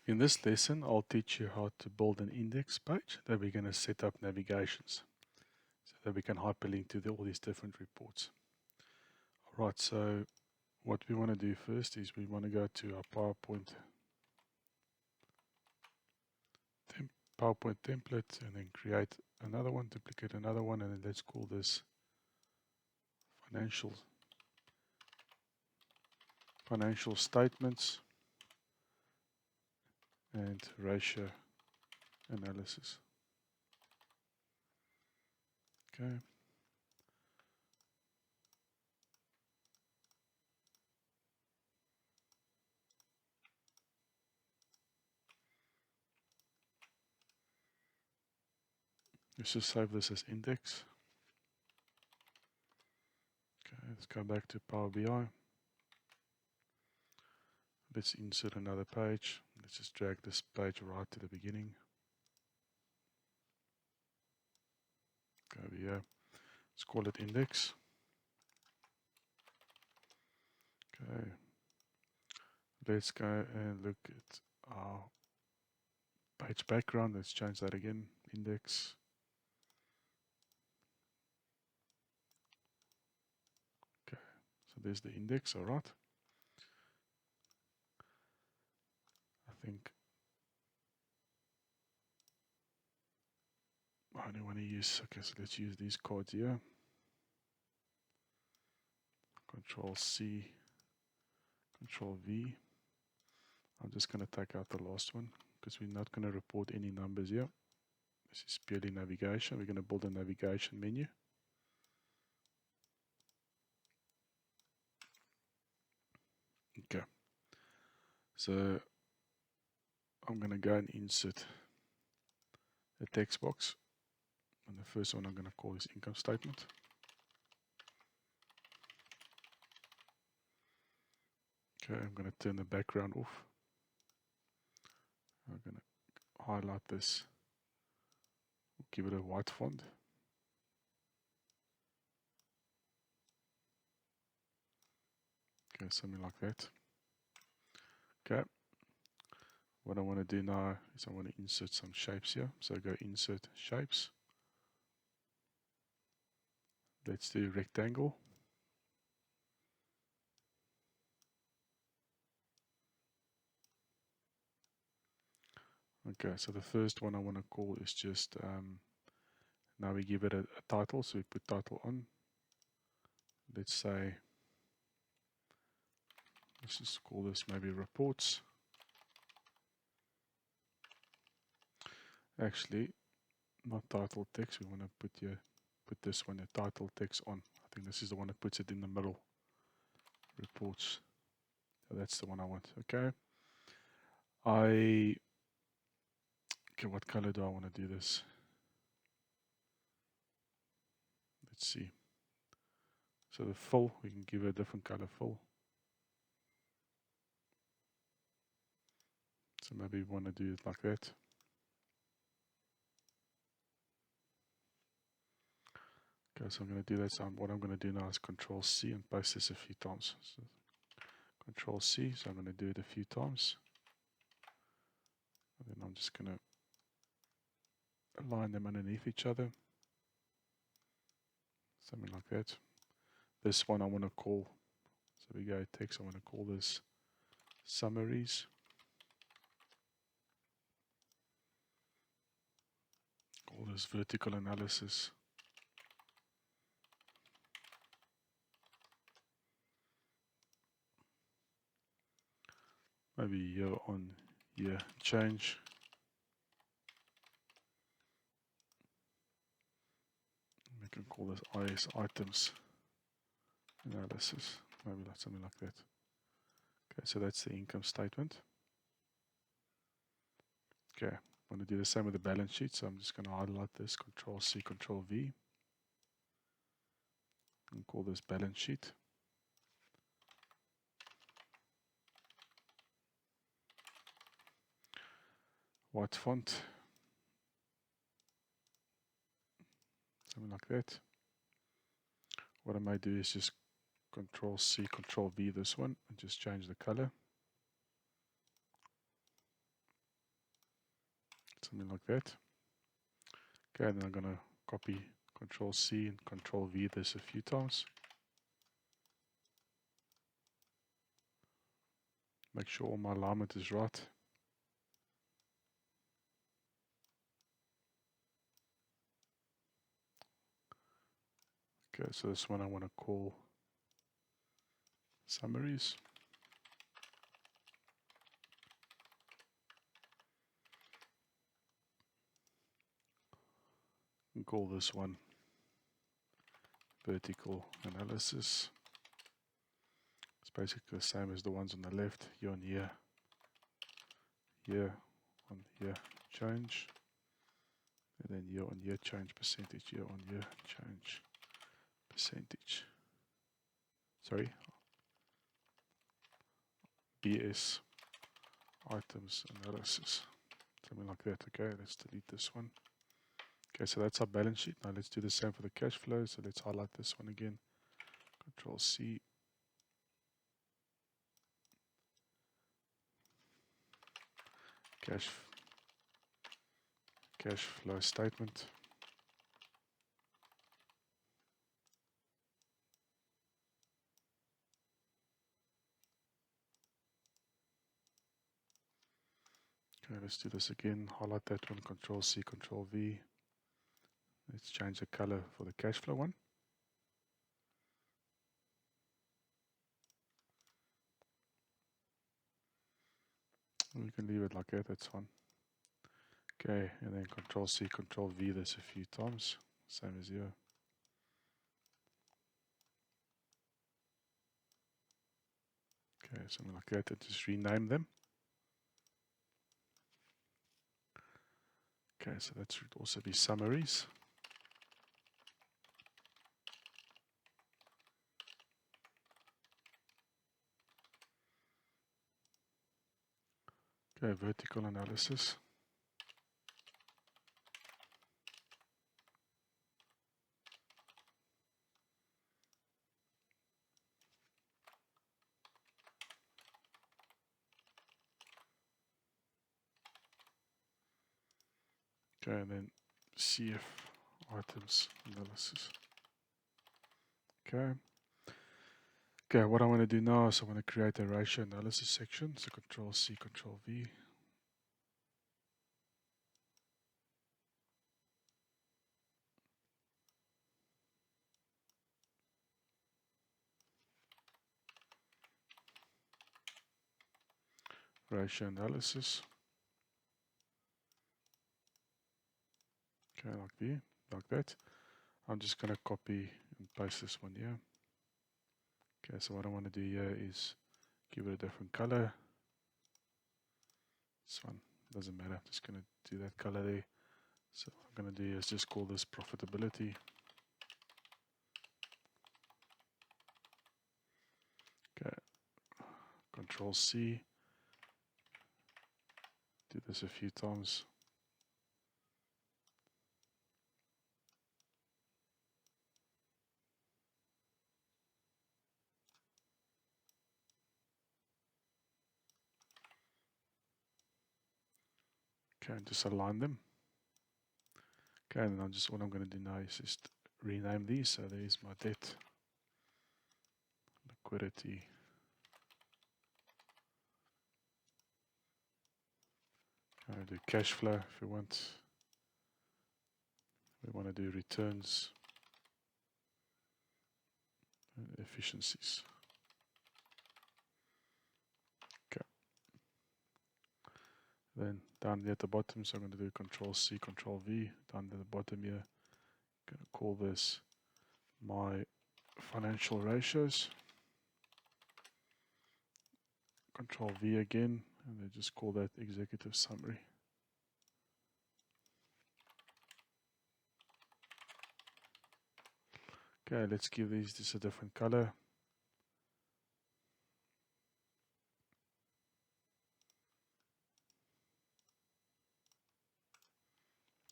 In this lesson, I'll teach you how to build an index page that we're going to set up navigations so that we can hyperlink to all these different reports. Alright, so what we want to do first is we want to go to our PowerPoint template and then create another one, duplicate another one, and then let's call this financial statements and ratio analysis. Okay. Let's just save this as index. Okay, let's go back to Power BI. Let's insert another page. Let's just drag this page right to the beginning. Go over here. Let's call it index. Okay. Let's go and look at our page background. Let's change that again. Index. Okay. So there's the index. All right. I think I only want to use, okay, so let's use these codes here. Control C, Control V. I'm just going to take out the last one because we're not going to report any numbers here. This is purely navigation. We're going to build a navigation menu. Okay. So I'm going to go and insert a text box. And the first one I'm going to call is income statement. Okay, I'm going to turn the background off. I'm going to highlight this. Give it a white font. Okay, something like that. Okay. What I want to do now is I want to insert some shapes here. So go insert shapes. Let's do rectangle. Okay, so the first one I want to call is just, now we give it a title, so we put title on. Let's say, let's just call this maybe reports. Actually, not title text, we want to put this one, the title text on. I think this is the one that puts it in the middle. Reports. So that's the one I want. Okay. Okay, what color do I want to do this? Let's see. So the fill, we can give it a different color fill. So maybe we want to do it like that. Okay, so I'm going to do that. So what I'm going to do now is Control C and paste this a few times. So Control C, so I'm going to do it a few times. And then I'm just going to align them underneath each other. Something like that. This one I want to call, so we go text, I want to call this summaries. Call this vertical analysis. Maybe year on year change. We can call this IS items analysis. Maybe like something like that. Okay, so that's the income statement. Okay, I'm going to do the same with the balance sheet, so I'm just going to highlight this, Control C, Control V, and call this balance sheet. White font, something like that. What I might do is just Control C, Control V this one, and just change the color. something like that. Okay, then I'm going to copy Control C and Control V this a few times. Make sure all my alignment is right. Okay, so this one I want to call summaries. And call this one vertical analysis. It's basically the same as the ones on the left, year on year, year on year change, and then year on year change percentage, year on year change percentage. Sorry, BS items analysis, something like that. Okay, let's delete this one. Okay, so that's our balance sheet. Now let's do the same for the cash flow. So let's highlight this one again. Control C. Cash flow statement. Okay, let's do this again. Highlight that one. Control C, Control V. Let's change the color for the cash flow one. We can leave it like that, that's fine. Okay, and then Control C, Control V this a few times, same as here. Okay, something like that, and just rename them. Okay, so that should also be summaries. Okay, vertical analysis. Okay, and then CF items analysis. Okay. Okay, what I want to do now is I want to create a ratio analysis section. So Control C, Control V. Ratio analysis. Okay, like that. I'm just going to copy and paste this one here. Okay, so what I want to do here is give it a different color. This one doesn't matter, I'm just going to do that color there. So what I'm going to do is just call this profitability. Okay, Control C. Do this a few times. Okay, and just align them. Okay, and then what I'm going to do now is just rename these. So there's my debt, liquidity, do cash flow if we want. We want to do returns and efficiencies. Okay. Then down here at the bottom, so I'm going to do Control C, Control V. Down at the bottom here, I'm going to call this my financial ratios. Control V again, and then just call that executive summary. Okay, let's give these just a different color.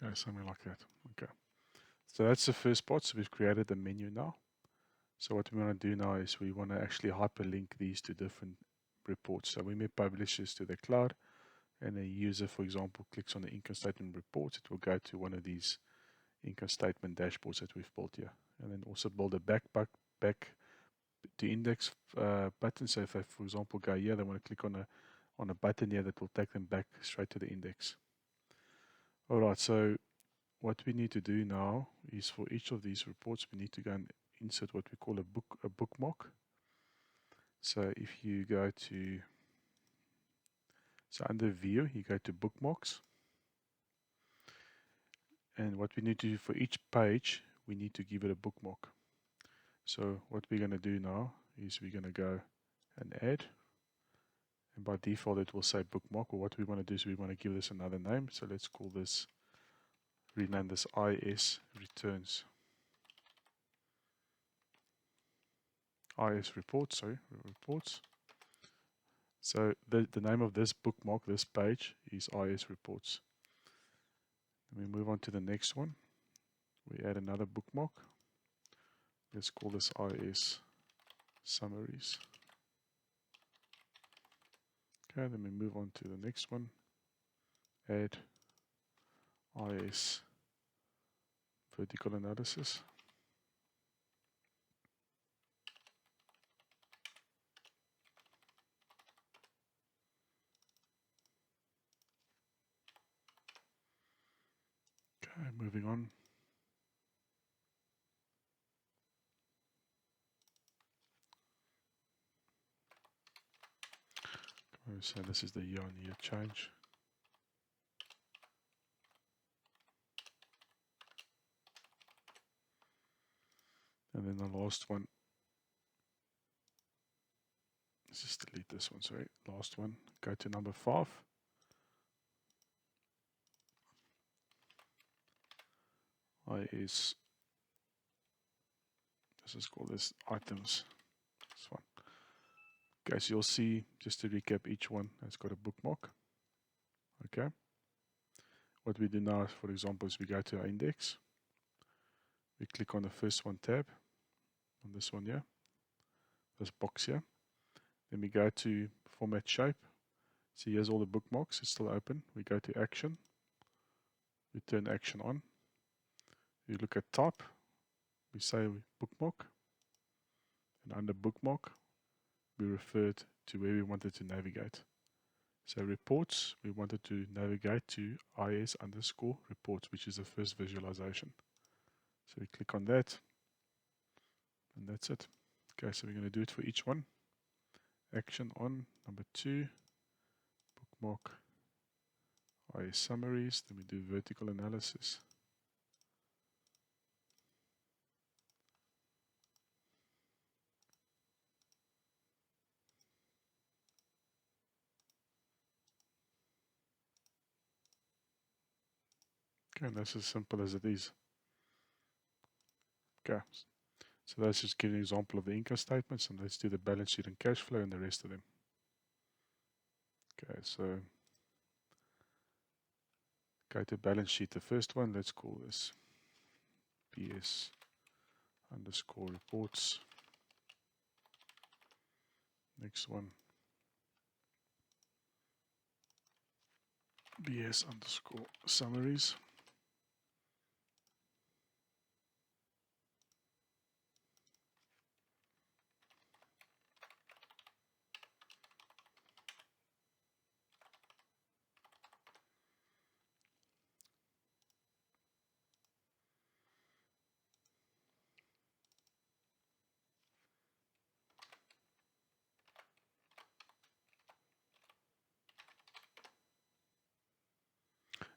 Okay, something like that. Okay. So that's the first part. So we've created the menu now. So what we want to do now is we want to actually hyperlink these to different reports. So we may publish this to the cloud, and a user, for example, clicks on the income statement report, it will go to one of these income statement dashboards that we've built here. And then also build a back to index button. So if they, for example, go here, they want to click on a button here that will take them back straight to the index. All right, so what we need to do now is for each of these reports, we need to go and insert what we call a bookmark. So if you go to, so under view, you go to bookmarks. And what we need to do for each page, we need to give it a bookmark. So what we're going to do now is we're going to go and add. And by default, it will say bookmark. Or what we want to do is we want to give this another name. So let's call this, rename this IS returns. IS reports, sorry, reports. So the name of this bookmark, this page, is IS reports. Then we move on to the next one. We add another bookmark. Let's call this IS summaries. Okay, then we move on to the next one. Add IS vertical analysis. Okay, moving on. So this is the year-on-year change. And then the last one, let's just delete this one, sorry. Last one, go to number 5. This is called this items, this one. Okay, so you'll see, just to recap, each one has got a bookmark. Okay. What we do now, for example, is we go to our index. We click on the first one tab, on this one here, this box here. Then we go to format shape. See, here's all the bookmarks, it's still open. We go to action. We turn action on. We look at type. We say bookmark. And under bookmark, we referred to where we wanted to navigate. So reports, we wanted to navigate to IS underscore reports, which is the first visualization. So we click on that, and that's it. Okay, so we're going to do it for each one. Action on, number 2, bookmark, IS summaries, then we do vertical analysis. Okay, and that's as simple as it is. Okay, so that's just giving an example of the income statements, and let's do the balance sheet and cash flow and the rest of them. Okay, so go to balance sheet, the first one, let's call this BS underscore reports. Next one, BS underscore summaries.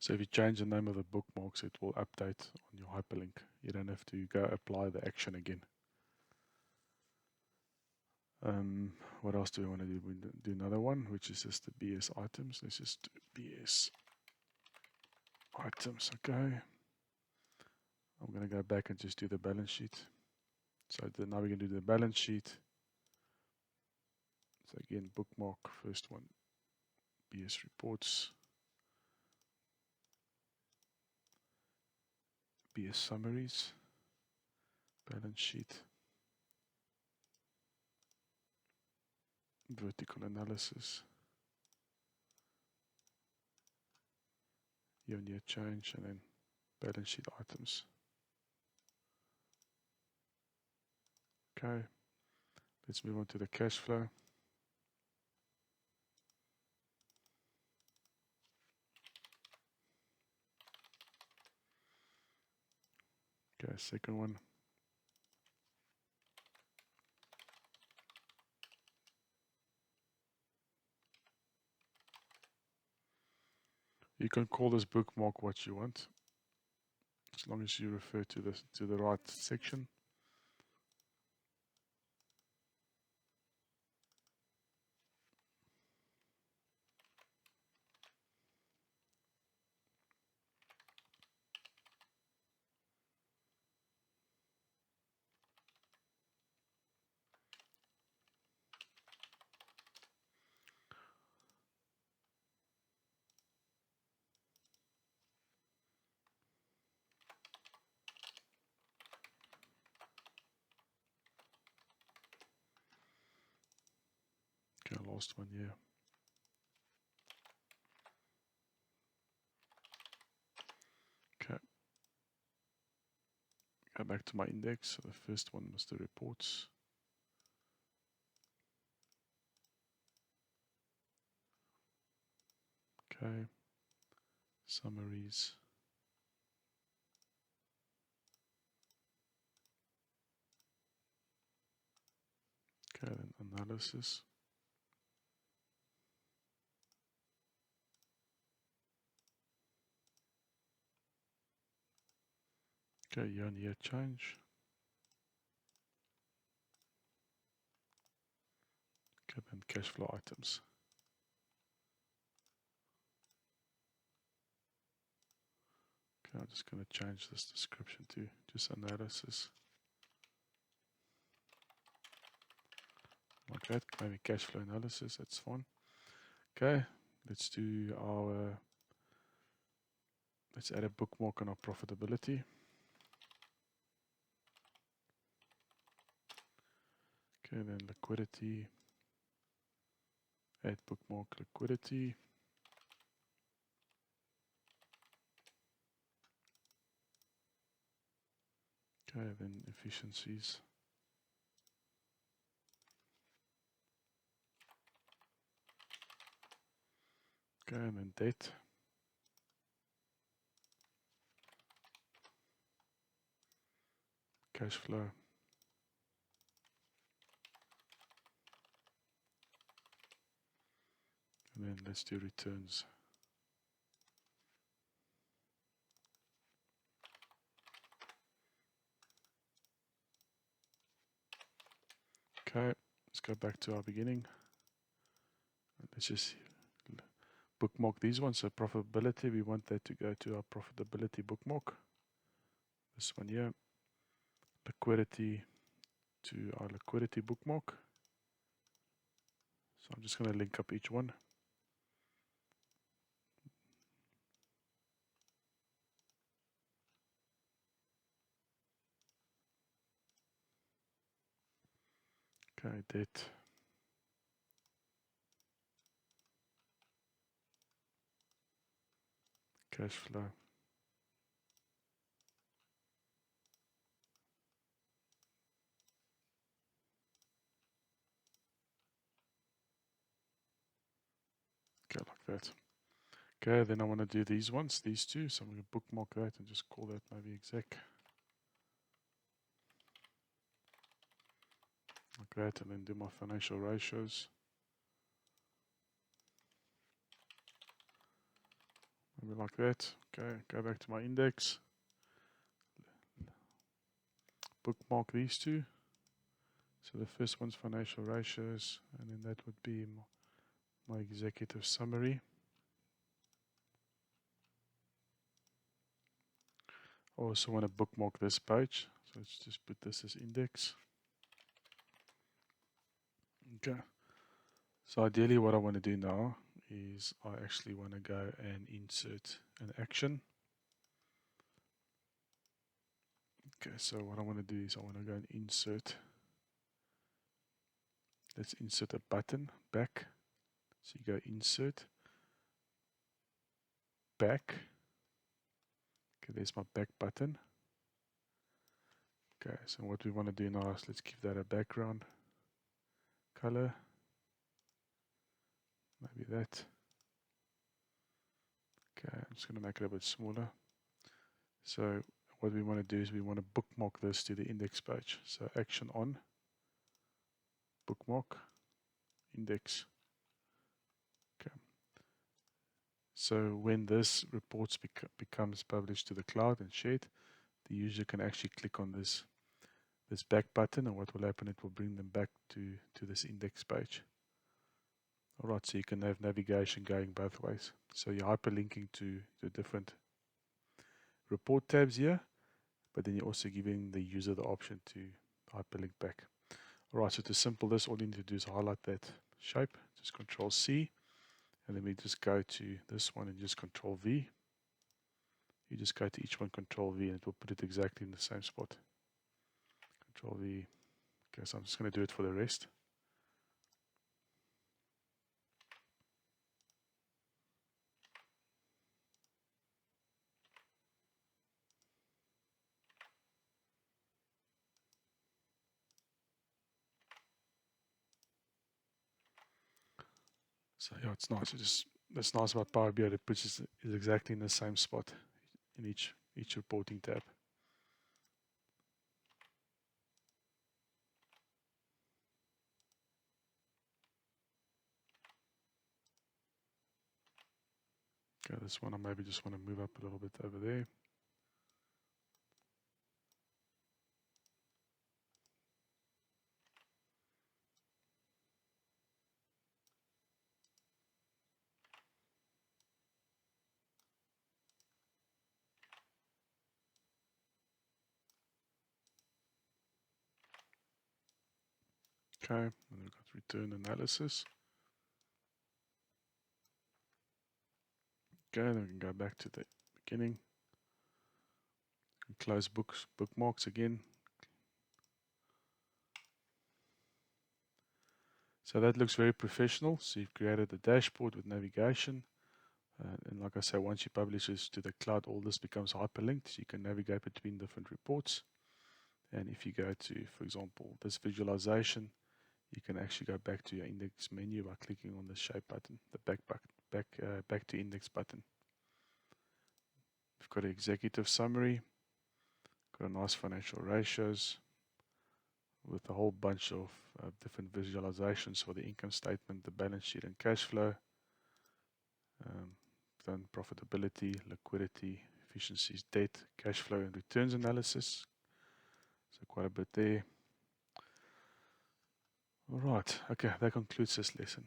So if you change the name of the bookmarks, it will update on your hyperlink. You don't have to go apply the action again. What else do we want to do? We do another one, which is just the BS items. Let's just do BS items, okay. I'm going to go back and just do the balance sheet. So now we're going to do the balance sheet. So again, bookmark, first one, BS reports. BS summaries, balance sheet, vertical analysis, year-on-year change, and then balance sheet items. Okay, let's move on to the cash flow. Okay, second one. You can call this bookmark what you want, as long as you refer to the right section. Okay, last one here. Okay. Go back to my index. So the first one was the reports. Okay. Summaries. Okay, then analysis. Okay, year-on-year change. Okay, then cash flow items. Okay, I'm just going to change this description to just analysis. Like that, maybe cash flow analysis, that's fine. Okay, let's do our, let's add a bookmark on our profitability. Okay, then liquidity, add bookmark liquidity. Okay, then efficiencies. Okay, and then debt. Cash flow. And then let's do returns. Okay, let's go back to our beginning. Let's just bookmark these ones. So profitability, we want that to go to our profitability bookmark. This one here. Liquidity to our liquidity bookmark. So I'm just going to link up each one. Okay, debt. Cash flow. Okay, like that. Okay, then I want to do these ones, these two. So I'm going to bookmark that and just call that maybe exec. Like that, and then do my financial ratios. Maybe like that. Okay, go back to my index. Bookmark these two. So the first one's financial ratios, and then that would be my executive summary. I also want to bookmark this page, so let's just put this as index. Okay. So ideally what I want to do now is I actually want to go and insert an action. Okay, so what I want to do is I want to go and insert. Let's insert a button back. So you go insert, back, Okay, there's my back button. Okay, so what we want to do now is let's give that a background color. Maybe that. Okay, I'm just going to make it a bit smaller. So what we want to do is we want to bookmark this to the index page. So action on, bookmark, index. Okay. So when this reports becomes published to the cloud and shared, the user can actually click on this back button, and what will happen, it will bring them back to this index page. Alright, so you can have navigation going both ways. So you're hyperlinking to the different report tabs here, but then you're also giving the user the option to hyperlink back. Alright, so to simple this, all you need to do is highlight that shape, just Control C, and then we just go to this one and just Control V. You just go to each one, Control V, and it will put it exactly in the same spot. Control V. Okay, so I'm just going to do it for the rest. So yeah, it's nice. That's nice about Power BI. It puts it is exactly in the same spot in each reporting tab. Okay, this one I maybe just want to move up a little bit over there. Okay, and we've got return analysis. Okay, then we can go back to the beginning and close bookmarks again. So that looks very professional. So you've created a dashboard with navigation. And like I say, once you publish this to the cloud, all this becomes hyperlinked. So you can navigate between different reports. And if you go to, for example, this visualization, you can actually go back to your index menu by clicking on the shape button, the back to index button. We've got an executive summary, got a nice financial ratios with a whole bunch of different visualizations for the income statement, the balance sheet and cash flow, then profitability, liquidity, efficiencies, debt, cash flow and returns analysis. So quite a bit there. All right, okay, that concludes this lesson.